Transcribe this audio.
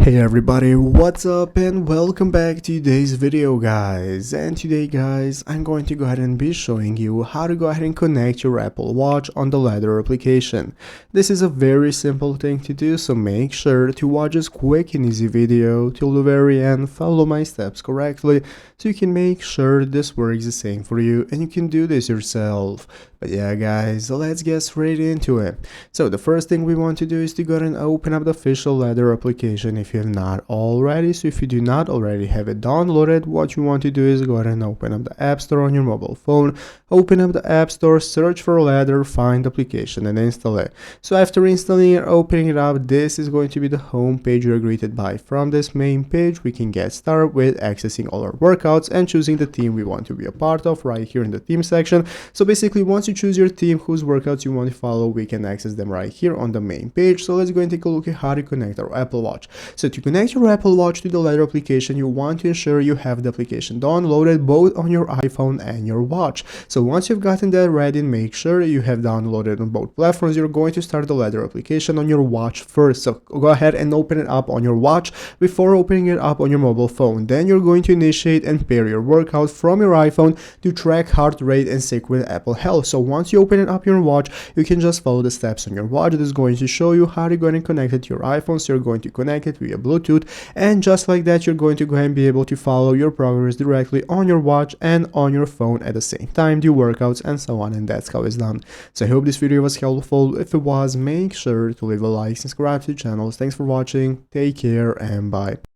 Hey everybody, what's up and welcome back to today's video guys. And today guys, I'm going to go ahead and be showing you how to go ahead and connect your Apple Watch on the Ladder application. This is a very simple thing to do, so make sure to watch this quick and easy video till the very end, follow my steps correctly so you can make sure this works the same for you and you can do this yourself. But yeah guys, let's get straight into it. So the first thing we want to do is to go ahead and open up the official Ladder application if you have not already. So if you do not already have it downloaded, what you want to do is go ahead and open up the App Store on your mobile phone, open up the App Store, search for Ladder, find the application and install it. So after installing and opening it up, this is going to be the home page you're greeted by. From this main page, we can get started with accessing all our workouts and choosing the theme we want to be a part of right here in the theme section. So basically, once you choose your theme, whose workouts you want to follow, we can access them right here on the main page. So let's go and take a look at how to connect our Apple Watch. So to connect your Apple Watch to the Ladder application, you want to ensure you have the application downloaded both on your iPhone and your watch. So once you've gotten that ready, make sure you have downloaded on both platforms. You're going to start the Ladder application on your watch first. So go ahead and open it up on your watch before opening it up on your mobile phone. Then you're going to initiate and pair your workout from your iPhone to track heart rate and sync with Apple Health. So once you open it up your watch, you can just follow the steps on your watch. This is going to show you how to go ahead and connect it to your iPhone. So you're going to connect it via Bluetooth, and just like that, you're going to go ahead and be able to follow your progress directly on your watch and on your phone at the same time, do workouts and so on, and that's how it's done. So I hope this video was helpful. If it was, make sure to leave a like, subscribe to the channel. Thanks for watching, take care and bye.